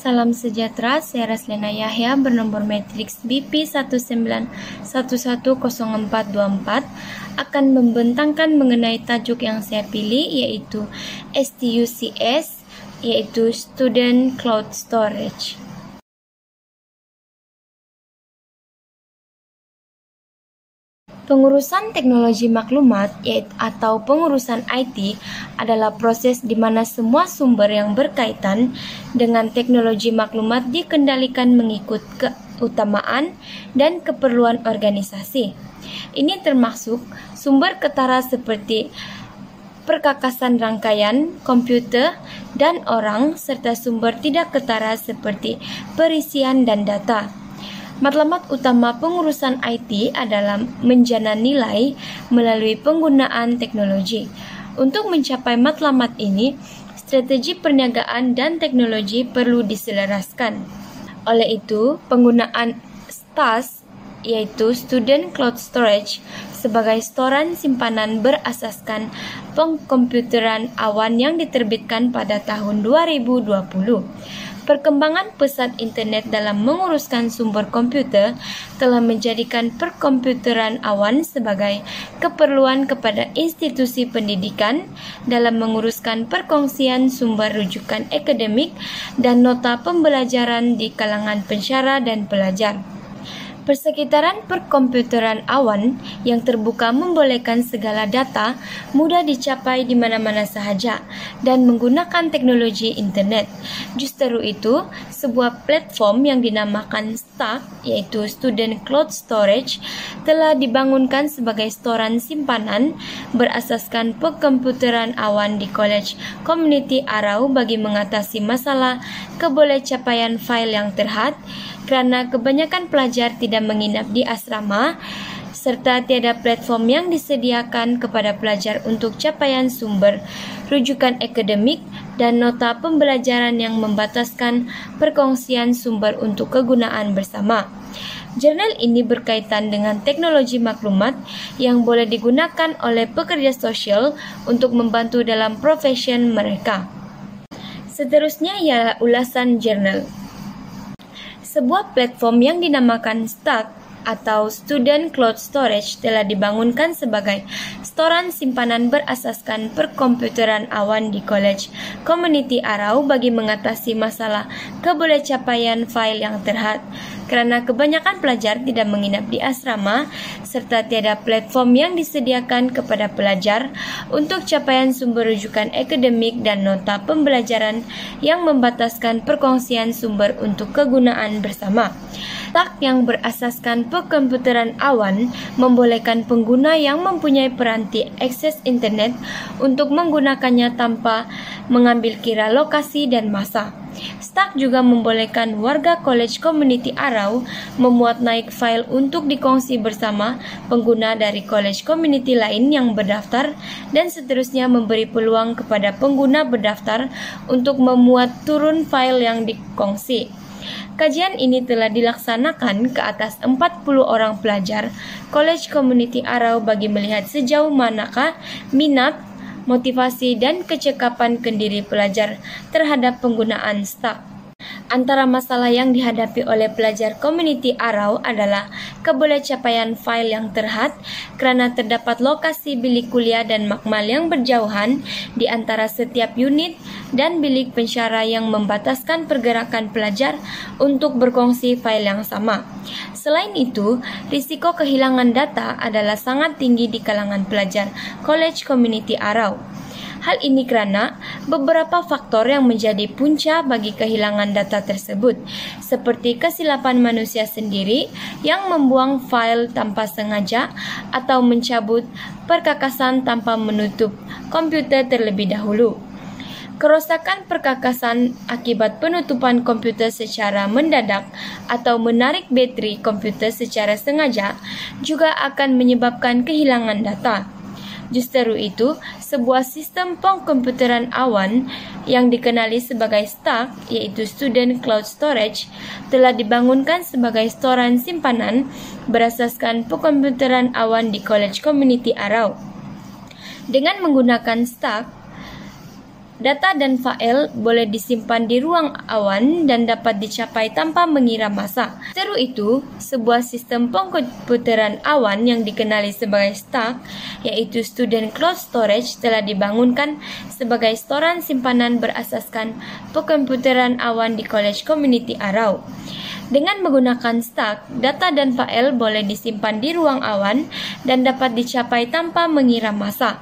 Salam sejahtera, saya Raslina Yahya bernomor matriks BP191100424 akan membentangkan mengenai tajuk yang saya pilih, yaitu STUCS, yaitu Student Cloud Storage. Pengurusan teknologi maklumat atau pengurusan IT adalah proses di mana semua sumber yang berkaitan dengan teknologi maklumat dikendalikan mengikut keutamaan dan keperluan organisasi. Ini termasuk sumber ketara seperti perkakasan rangkaian, komputer, dan orang, serta sumber tidak ketara seperti perisian dan data. Matlamat utama pengurusan IT adalah menjana nilai melalui penggunaan teknologi. Untuk mencapai matlamat ini, strategi perniagaan dan teknologi perlu diselaraskan. Oleh itu, penggunaan STAS, yaitu Student Cloud Storage, sebagai storan simpanan berasaskan pengkomputeran awan yang diterbitkan pada tahun 2020. Perkembangan pesat internet dalam menguruskan sumber komputer telah menjadikan perkomputeran awan sebagai keperluan kepada institusi pendidikan dalam menguruskan perkongsian sumber rujukan akademik dan nota pembelajaran di kalangan pensyarah dan pelajar. Persekitaran perkomputeran awan yang terbuka membolehkan segala data mudah dicapai di mana-mana sahaja dan menggunakan teknologi internet. Justru itu, sebuah platform yang dinamakan STAC, yaitu Student Cloud Storage, telah dibangunkan sebagai storan simpanan berasaskan perkomputeran awan di College Community Arau bagi mengatasi masalah kebolehcapaian fail yang terhad, kerana kebanyakan pelajar tidak menginap di asrama serta tiada platform yang disediakan kepada pelajar untuk capaian sumber rujukan akademik dan nota pembelajaran yang membataskan perkongsian sumber untuk kegunaan bersama. Jurnal ini berkaitan dengan teknologi maklumat yang boleh digunakan oleh pekerja sosial untuk membantu dalam profesion mereka. Seterusnya ialah ulasan jurnal. Sebuah platform yang dinamakan STAC atau Student Cloud Storage telah dibangunkan sebagai storan simpanan berasaskan perkomputeran awan di College Community Arau bagi mengatasi masalah kebolehcapaian fail yang terhad, kerana kebanyakan pelajar tidak menginap di asrama serta tiada platform yang disediakan kepada pelajar untuk capaian sumber rujukan akademik dan nota pembelajaran yang membataskan perkongsian sumber untuk kegunaan bersama. STAC yang berasaskan perkomputeran awan membolehkan pengguna yang mempunyai peranti akses internet untuk menggunakannya tanpa mengambil kira lokasi dan masa. STAC juga membolehkan warga College Community Arau memuat naik file untuk dikongsi bersama pengguna dari college community lain yang berdaftar dan seterusnya memberi peluang kepada pengguna berdaftar untuk memuat turun file yang dikongsi. Kajian ini telah dilaksanakan ke atas 40 orang pelajar College Community Arau bagi melihat sejauh manakah minat, motivasi dan kecekapan kendiri pelajar terhadap penggunaan STAC. Antara masalah yang dihadapi oleh pelajar Community Arau adalah kebolehcapaian fail yang terhad kerana terdapat lokasi bilik kuliah dan makmal yang berjauhan di antara setiap unit dan bilik pensyarah yang membataskan pergerakan pelajar untuk berkongsi fail yang sama. Selain itu, risiko kehilangan data adalah sangat tinggi di kalangan pelajar College Community Arau. Hal ini kerana beberapa faktor yang menjadi punca bagi kehilangan data tersebut, seperti kesilapan manusia sendiri yang membuang fail tanpa sengaja atau mencabut perkakasan tanpa menutup komputer terlebih dahulu. Kerosakan perkakasan akibat penutupan komputer secara mendadak atau menarik bateri komputer secara sengaja juga akan menyebabkan kehilangan data. Justru itu, sebuah sistem pengkomputeran awan yang dikenali sebagai STAC, yaitu Student Cloud Storage, telah dibangunkan sebagai storan simpanan berasaskan pengkomputeran awan di College Community Arau. Dengan menggunakan STAC, Data dan file boleh disimpan di ruang awan dan dapat dicapai tanpa mengira masa. Seru itu, sebuah sistem pengkomputeran awan yang dikenali sebagai STAC, yaitu Student Cloud Storage, telah dibangunkan sebagai storan simpanan berasaskan pengkomputeran awan di College Community Arau. Dengan menggunakan STAC, data dan file boleh disimpan di ruang awan dan dapat dicapai tanpa mengira masa,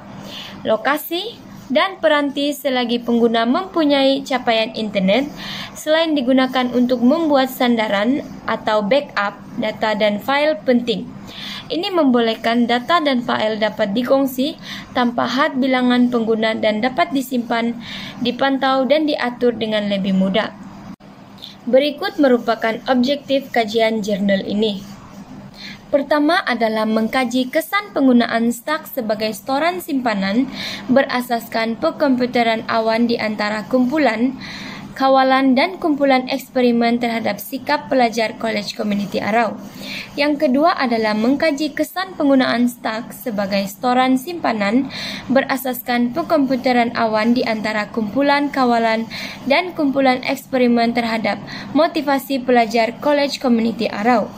lokasi, dan peranti selagi pengguna mempunyai capaian internet, selain digunakan untuk membuat sandaran atau backup data dan file penting. Ini membolehkan data dan file dapat dikongsi tanpa had bilangan pengguna dan dapat disimpan, dipantau, dan diatur dengan lebih mudah. Berikut merupakan objektif kajian jurnal ini. Pertama adalah mengkaji kesan penggunaan STAC sebagai storan simpanan berasaskan pengkomputeran awan di antara kumpulan, kawalan, dan kumpulan eksperimen terhadap sikap pelajar College Community Arau. Yang kedua adalah mengkaji kesan penggunaan STAC sebagai storan simpanan berasaskan pengkomputeran awan di antara kumpulan, kawalan, dan kumpulan eksperimen terhadap motivasi pelajar College Community Arau.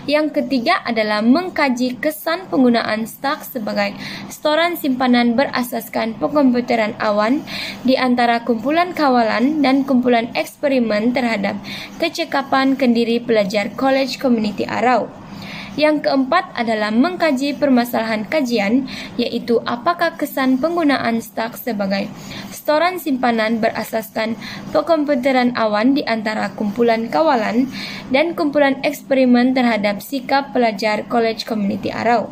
Yang ketiga adalah mengkaji kesan penggunaan STAC sebagai storan simpanan berasaskan pengkomputeran awan di antara kumpulan kawalan dan kumpulan eksperimen terhadap kecekapan kendiri pelajar College Community Arau. Yang keempat adalah mengkaji permasalahan kajian, yaitu apakah kesan penggunaan STAC sebagai storan simpanan berasaskan pengkomputeran awan di antara kumpulan kawalan dan kumpulan eksperimen terhadap sikap pelajar College Community Arau.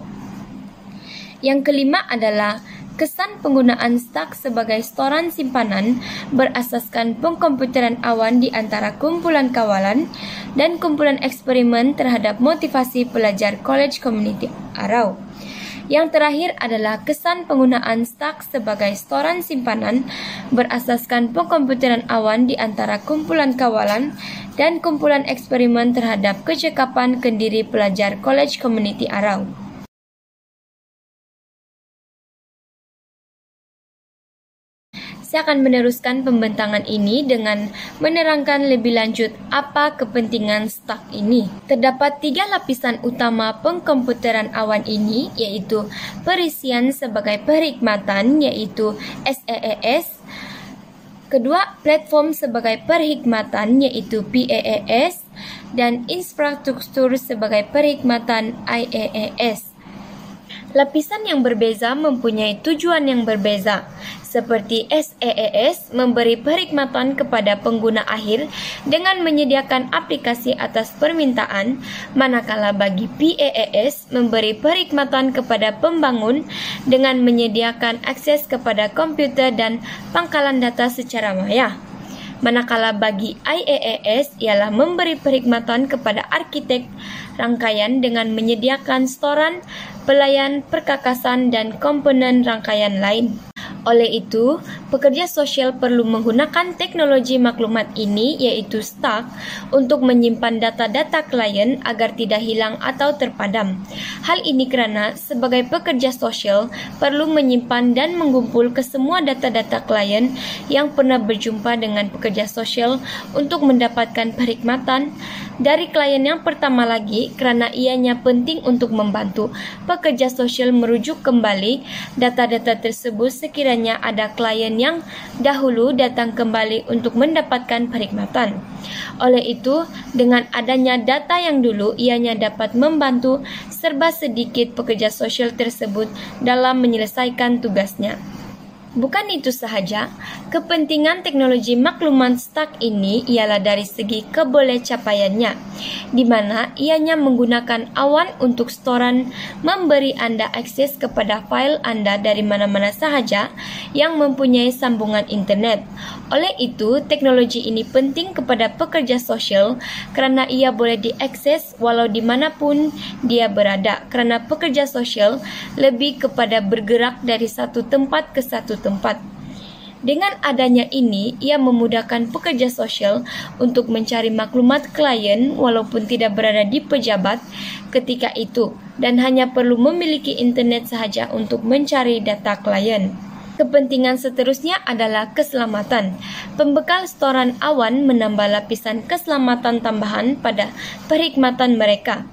Yang kelima adalah kesan penggunaan STAC sebagai storan simpanan berasaskan pengkomputeran awan di antara kumpulan kawalan dan kumpulan eksperimen terhadap motivasi pelajar College Community Arau. Yang terakhir adalah kesan penggunaan STAC sebagai storan simpanan berasaskan pengkomputeran awan di antara kumpulan kawalan dan kumpulan eksperimen terhadap kecekapan kendiri pelajar College Community Arau. Saya akan meneruskan pembentangan ini dengan menerangkan lebih lanjut apa kepentingan STAC ini. Terdapat 3 lapisan utama pengkomputeran awan ini, yaitu perisian sebagai perkhidmatan, yaitu SEES. Kedua, platform sebagai perkhidmatan, yaitu PAAS, dan infrastruktur sebagai perkhidmatan IaaS. Lapisan yang berbeza mempunyai tujuan yang berbeza. Seperti SEES memberi perkhidmatan kepada pengguna akhir dengan menyediakan aplikasi atas permintaan, manakala bagi PAAS memberi perkhidmatan kepada pembangun dengan menyediakan akses kepada komputer dan pangkalan data secara maya. Manakala bagi IaaS ialah memberi perkhidmatan kepada arsitek rangkaian dengan menyediakan storan, pelayan, perkakasan, dan komponen rangkaian lain. Oleh itu, pekerja sosial perlu menggunakan teknologi maklumat ini, yaitu STAC, untuk menyimpan data-data klien agar tidak hilang atau terpadam. Hal ini karena sebagai pekerja sosial perlu menyimpan dan mengumpul ke semua data-data klien yang pernah berjumpa dengan pekerja sosial untuk mendapatkan perkhidmatan dari klien yang pertama lagi, kerana ianya penting untuk membantu pekerja sosial merujuk kembali data-data tersebut sekiranya ada klien yang dahulu datang kembali untuk mendapatkan perkhidmatan. Oleh itu, dengan adanya data yang dulu, ianya dapat membantu serba sedikit pekerja sosial tersebut dalam menyelesaikan tugasnya. Bukan itu sahaja, kepentingan teknologi maklumat STAC ini ialah dari segi kebolehcapaiannya, di mana ianya menggunakan awan untuk storan, memberi Anda akses kepada file Anda dari mana-mana sahaja yang mempunyai sambungan internet. Oleh itu, teknologi ini penting kepada pekerja sosial kerana ia boleh diakses walau dimanapun dia berada, kerana pekerja sosial lebih kepada bergerak dari satu tempat ke satu tempat. Dengan adanya ini, ia memudahkan pekerja sosial untuk mencari maklumat klien walaupun tidak berada di pejabat ketika itu dan hanya perlu memiliki internet sahaja untuk mencari data klien. Kepentingan seterusnya adalah keselamatan. Pembekal setoran awan menambah lapisan keselamatan tambahan pada perkhidmatan mereka.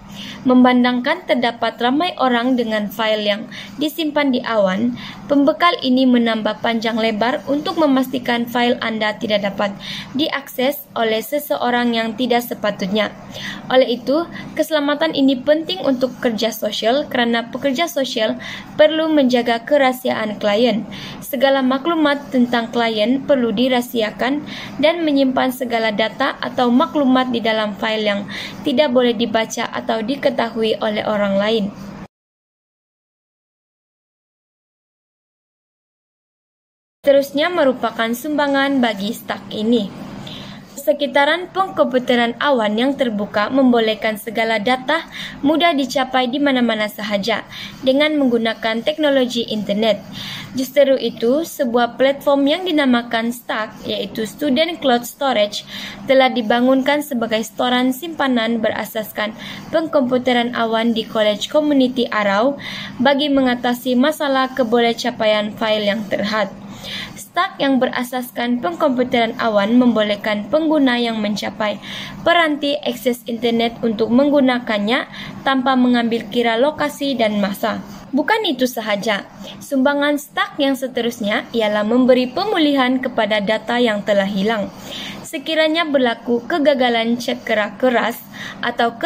Memandangkan terdapat ramai orang dengan file yang disimpan di awan, pembekal ini menambah panjang lebar untuk memastikan file Anda tidak dapat diakses oleh seseorang yang tidak sepatutnya. Oleh itu, keselamatan ini penting untuk kerja sosial karena pekerja sosial perlu menjaga kerahasiaan klien. Segala maklumat tentang klien perlu dirahasiakan dan menyimpan segala data atau maklumat di dalam file yang tidak boleh dibaca atau diketahui oleh orang lain. Seterusnya merupakan sumbangan bagi Stack ini. Sekitaran pengkomputeran awan yang terbuka membolehkan segala data mudah dicapai di mana-mana sahaja dengan menggunakan teknologi internet. Justru itu, sebuah platform yang dinamakan Stack, yaitu Student Cloud Storage, telah dibangunkan sebagai storan simpanan berasaskan pengkomputeran awan di College Community Arau bagi mengatasi masalah kebolehcapaian file yang terhad. Stack yang berasaskan pengkomputeran awan membolehkan pengguna yang mencapai peranti akses internet untuk menggunakannya tanpa mengambil kira lokasi dan masa. Bukan itu sahaja, sumbangan Stack yang seterusnya ialah memberi pemulihan kepada data yang telah hilang. Sekiranya berlaku kegagalan cekera keras atau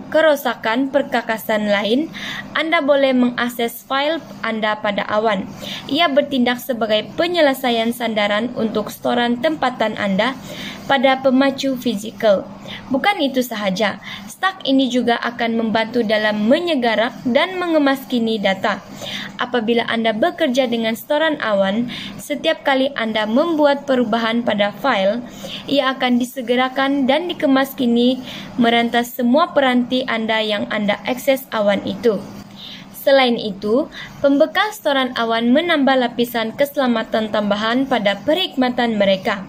kerosakan perkakasan lain, Anda boleh mengakses file Anda pada awan. Ia bertindak sebagai penyelesaian sandaran untuk storan tempatan Anda pada pemacu fizikal. Bukan itu sahaja, Stack ini juga akan membantu dalam menyegarak dan mengemaskini data. Apabila Anda bekerja dengan storan awan, setiap kali Anda membuat perubahan pada file, ia akan disegerakan dan dikemaskini merantas semua peranti Anda yang Anda akses awan itu. Selain itu, pembekal storan awan menambah lapisan keselamatan tambahan pada perkhidmatan mereka.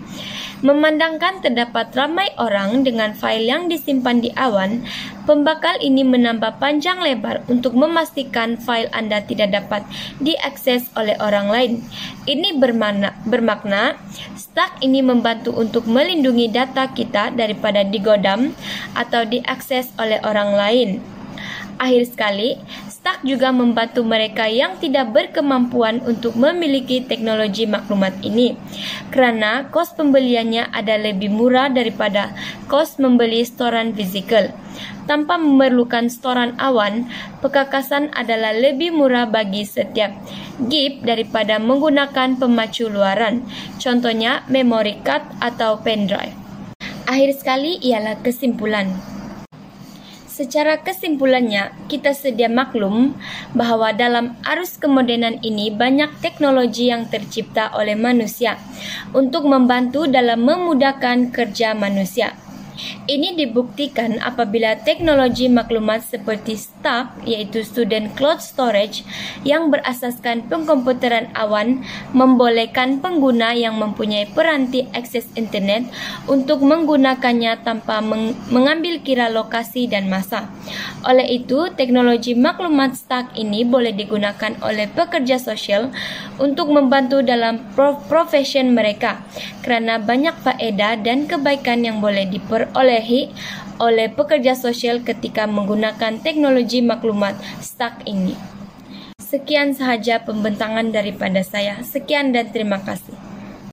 Memandangkan terdapat ramai orang dengan file yang disimpan di awan, pembekal ini menambah panjang lebar untuk memastikan file Anda tidak dapat diakses oleh orang lain. Ini bermakna Stack ini membantu untuk melindungi data kita daripada digodam atau diakses oleh orang lain. Akhir sekali, Stack juga membantu mereka yang tidak berkemampuan untuk memiliki teknologi maklumat ini, kerana kos pembeliannya ada lebih murah daripada kos membeli storan fizikal. Tanpa memerlukan storan awan, perkakasan adalah lebih murah bagi setiap gig daripada menggunakan pemacu luaran, contohnya memory card atau pendrive. Akhir sekali ialah kesimpulan. Secara kesimpulannya, kita sedia maklum bahawa dalam arus kemodenan ini banyak teknologi yang tercipta oleh manusia untuk membantu dalam memudahkan kerja manusia. Ini dibuktikan apabila teknologi maklumat seperti Stack, yaitu Student Cloud Storage, yang berasaskan pengkomputeran awan membolehkan pengguna yang mempunyai peranti akses internet untuk menggunakannya tanpa mengambil kira lokasi dan masa. Oleh itu, teknologi maklumat Stack ini boleh digunakan oleh pekerja sosial untuk membantu dalam profesion mereka, kerana banyak faedah dan kebaikan yang boleh diperolehi oleh pekerja sosial ketika menggunakan teknologi maklumat Stack ini. Sekian sahaja pembentangan daripada saya. Sekian dan terima kasih.